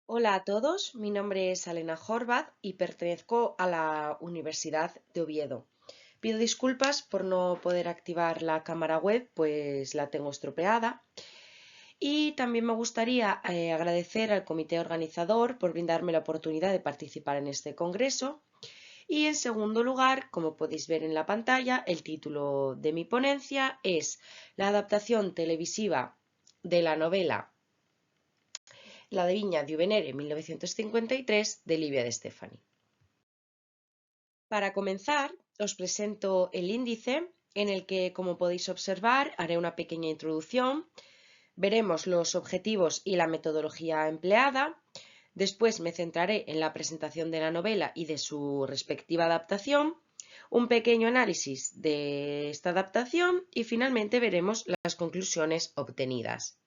Hola a todos, mi nombre es Alena Horvath y pertenezco a la Universidad de Oviedo. Pido disculpas por no poder activar la cámara web, pues la tengo estropeada. Y también me gustaría agradecer al comité organizador por brindarme la oportunidad de participar en este congreso. Y en segundo lugar, como podéis ver en la pantalla, el título de mi ponencia es la adaptación televisiva de la novela La Viña di Venere 1953 de Livia de Stefani. Para comenzar, os presento el índice en el que, como podéis observar, haré una pequeña introducción, veremos los objetivos y la metodología empleada, después me centraré en la presentación de la novela y de su respectiva adaptación, un pequeño análisis de esta adaptación y finalmente veremos las conclusiones obtenidas.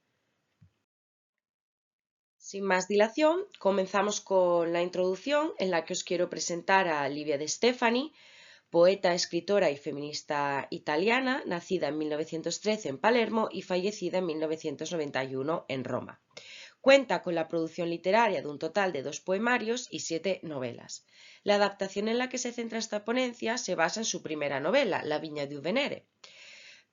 Sin más dilación, comenzamos con la introducción en la que os quiero presentar a Livia de Stefani, poeta, escritora y feminista italiana, nacida en 1913 en Palermo y fallecida en 1991 en Roma. Cuenta con la producción literaria de un total de 2 poemarios y 7 novelas. La adaptación en la que se centra esta ponencia se basa en su primera novela, La Viña di Venere.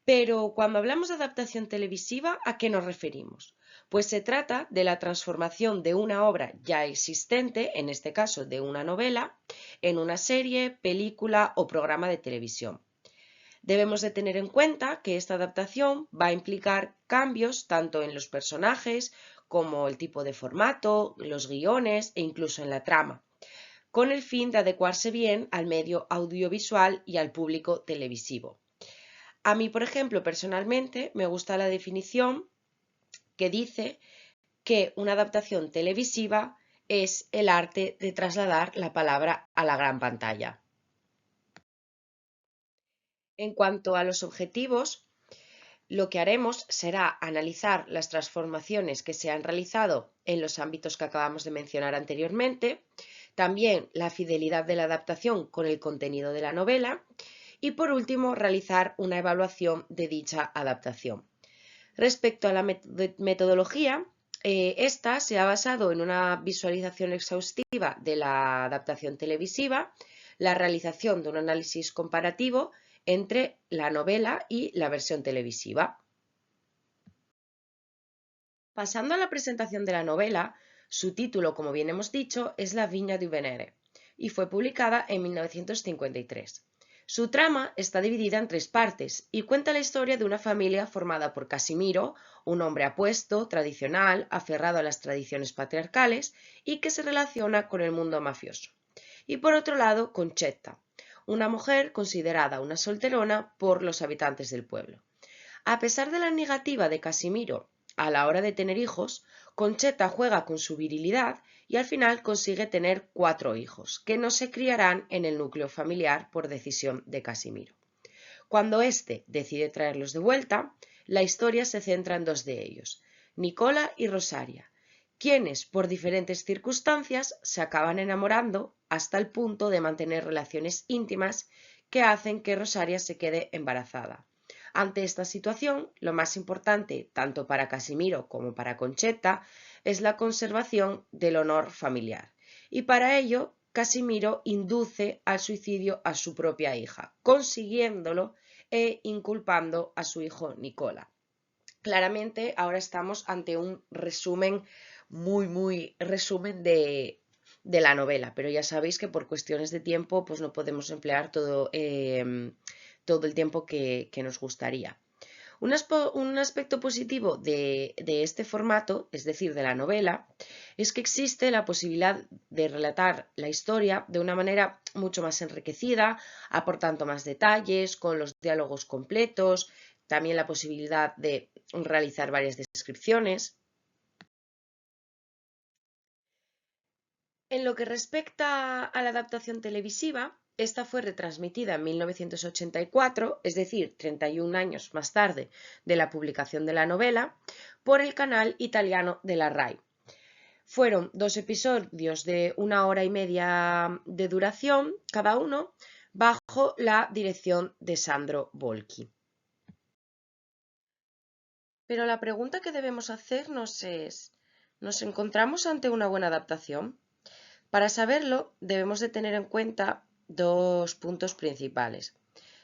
Pero cuando hablamos de adaptación televisiva, ¿a qué nos referimos? Pues se trata de la transformación de una obra ya existente, en este caso de una novela, en una serie, película o programa de televisión. Debemos de tener en cuenta que esta adaptación va a implicar cambios tanto en los personajes como el tipo de formato, los guiones e incluso en la trama, con el fin de adecuarse bien al medio audiovisual y al público televisivo. A mí, por ejemplo, personalmente me gusta la definición que dice que una adaptación televisiva es el arte de trasladar la palabra a la gran pantalla. En cuanto a los objetivos, lo que haremos será analizar las transformaciones que se han realizado en los ámbitos que acabamos de mencionar anteriormente, también la fidelidad de la adaptación con el contenido de la novela y, por último, realizar una evaluación de dicha adaptación. Respecto a la metodología, esta se ha basado en una visualización exhaustiva de la adaptación televisiva, la realización de un análisis comparativo entre la novela y la versión televisiva. Pasando a la presentación de la novela, su título, como bien hemos dicho, es La Viña di Venere y fue publicada en 1953. Su trama está dividida en 3 partes y cuenta la historia de una familia formada por Casimiro, un hombre apuesto, tradicional, aferrado a las tradiciones patriarcales y que se relaciona con el mundo mafioso. Y por otro lado, Concetta, una mujer considerada una solterona por los habitantes del pueblo. A pesar de la negativa de Casimiro a la hora de tener hijos, Conchetta juega con su virilidad y al final consigue tener 4 hijos, que no se criarán en el núcleo familiar por decisión de Casimiro. Cuando éste decide traerlos de vuelta, la historia se centra en 2 de ellos, Nicola y Rosaria, quienes por diferentes circunstancias se acaban enamorando hasta el punto de mantener relaciones íntimas que hacen que Rosaria se quede embarazada. Ante esta situación, lo más importante, tanto para Casimiro como para Conchetta, es la conservación del honor familiar. Y para ello, Casimiro induce al suicidio a su propia hija, consiguiéndolo e inculpando a su hijo Nicola. Claramente, ahora estamos ante un resumen muy resumen de la novela, pero ya sabéis que por cuestiones de tiempo pues no podemos emplear todo el tiempo que nos gustaría. Un aspecto positivo de este formato, es decir, de la novela, es que existe la posibilidad de relatar la historia de una manera mucho más enriquecida, aportando más detalles, con los diálogos completos, también la posibilidad de realizar varias descripciones. En lo que respecta a la adaptación televisiva, esta fue retransmitida en 1984, es decir, 31 años más tarde de la publicación de la novela, por el canal italiano de la RAI. Fueron 2 episodios de 1 hora y media de duración cada uno, bajo la dirección de Sandro Bolchi. Pero la pregunta que debemos hacernos es: ¿Nos encontramos ante una buena adaptación? Para saberlo, debemos de tener en cuenta dos puntos principales: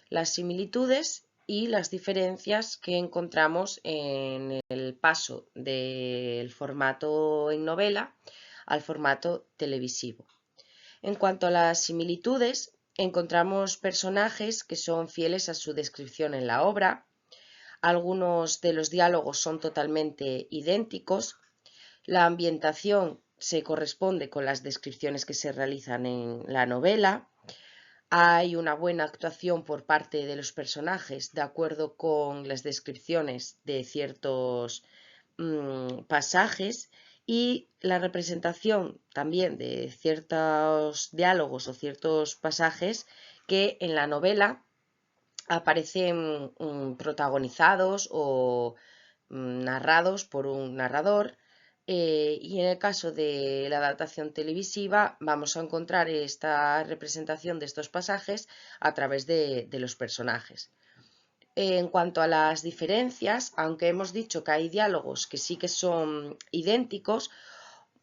las similitudes y las diferencias que encontramos en el paso del formato en novela al formato televisivo. En cuanto a las similitudes, encontramos personajes que son fieles a su descripción en la obra, algunos de los diálogos son totalmente idénticos, la ambientación se corresponde con las descripciones que se realizan en la novela, hay una buena actuación por parte de los personajes de acuerdo con las descripciones de ciertos pasajes, y la representación también de ciertos diálogos o ciertos pasajes que en la novela aparecen protagonizados o narrados por un narrador, y en el caso de la adaptación televisiva vamos a encontrar esta representación de estos pasajes a través de los personajes. En cuanto a las diferencias, aunque hemos dicho que hay diálogos que sí que son idénticos,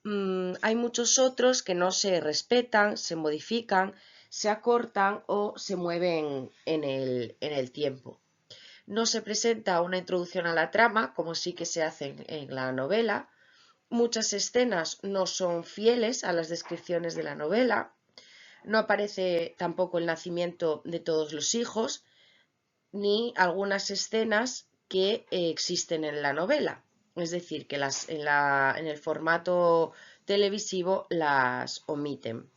hay muchos otros que no se respetan, se modifican, se acortan o se mueven en el tiempo. No se presenta una introducción a la trama, como sí que se hace en la novela. Muchas escenas no son fieles a las descripciones de la novela. No aparece tampoco el nacimiento de todos los hijos, ni algunas escenas que existen en la novela. Es decir, que en el formato televisivo las omiten.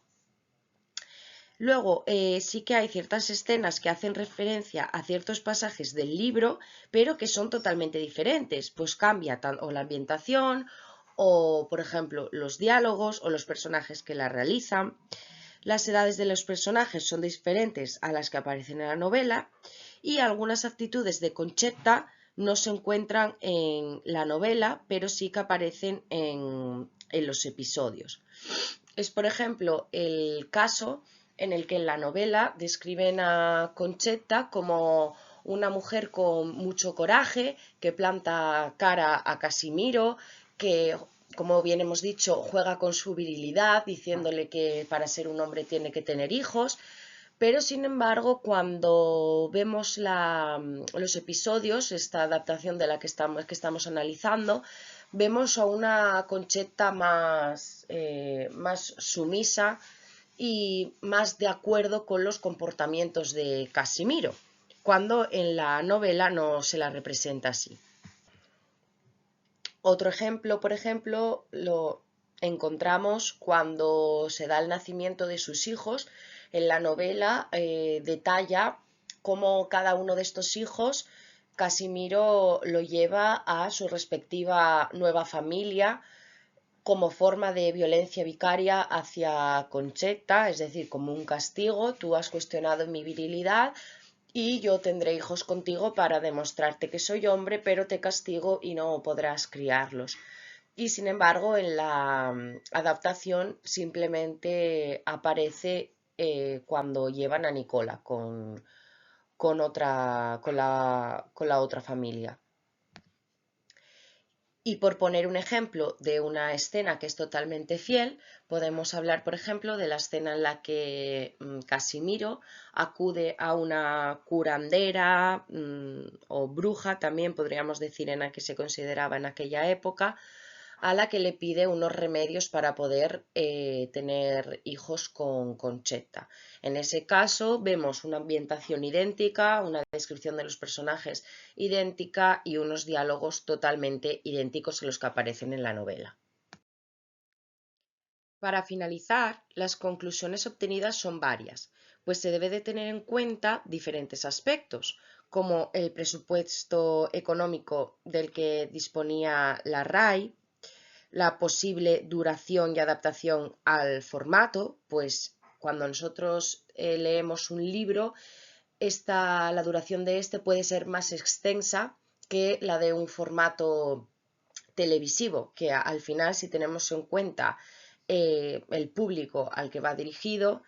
Luego, sí que hay ciertas escenas que hacen referencia a ciertos pasajes del libro, pero que son totalmente diferentes, pues cambia o la ambientación, o por ejemplo los diálogos o los personajes que la realizan. Las edades de los personajes son diferentes a las que aparecen en la novela, y algunas actitudes de Conchetta no se encuentran en la novela, pero sí que aparecen en los episodios. Es, por ejemplo, el caso en el que en la novela describen a Conchetta como una mujer con mucho coraje, que planta cara a Casimiro, que, como bien hemos dicho, juega con su virilidad, diciéndole que para ser un hombre tiene que tener hijos. Pero, sin embargo, cuando vemos los episodios, esta adaptación de la que estamos analizando, vemos a una Conchetta más sumisa y más de acuerdo con los comportamientos de Casimiro, cuando en la novela no se la representa así. Otro ejemplo, por ejemplo, lo encontramos cuando se da el nacimiento de sus hijos. En la novela detalla cómo cada uno de estos hijos Casimiro lo lleva a su respectiva nueva familia como forma de violencia vicaria hacia Conchetta, es decir, como un castigo: tú has cuestionado mi virilidad y yo tendré hijos contigo para demostrarte que soy hombre, pero te castigo y no podrás criarlos. Y sin embargo, en la adaptación simplemente aparece cuando llevan a Nicola con la otra familia. Y por poner un ejemplo de una escena que es totalmente fiel, podemos hablar, por ejemplo, de la escena en la que Casimiro acude a una curandera o bruja, también podríamos decir, en la que se consideraba en aquella época, a la que le pide unos remedios para poder tener hijos con Conchetta. En ese caso vemos una ambientación idéntica, una descripción de los personajes idéntica y unos diálogos totalmente idénticos a los que aparecen en la novela. Para finalizar, las conclusiones obtenidas son varias, pues se debe de tener en cuenta diferentes aspectos, como el presupuesto económico del que disponía la RAI, la posible duración y adaptación al formato, pues cuando nosotros leemos un libro, la duración de este puede ser más extensa que la de un formato televisivo, que al final, si tenemos en cuenta el público al que va dirigido,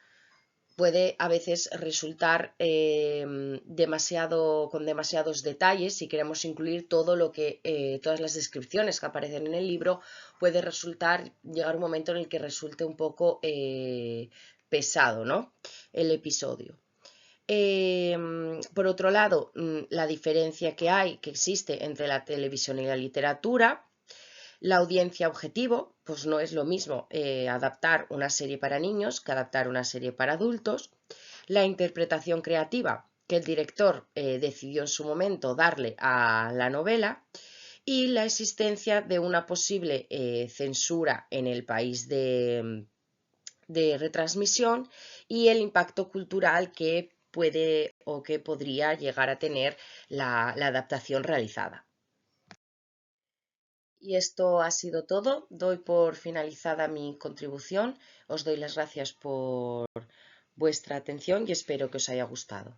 puede a veces resultar con demasiados detalles. Si queremos incluir todo lo que, todas las descripciones que aparecen en el libro, puede llegar un momento en el que resulte un poco pesado, ¿no? El episodio. Por otro lado, la diferencia que existe entre la televisión y la literatura. La audiencia objetivo, pues no es lo mismo adaptar una serie para niños que adaptar una serie para adultos. La interpretación creativa que el director decidió en su momento darle a la novela, y la existencia de una posible censura en el país de retransmisión, y el impacto cultural que puede o que podría llegar a tener la adaptación realizada. Y esto ha sido todo. Doy por finalizada mi contribución. Os doy las gracias por vuestra atención y espero que os haya gustado.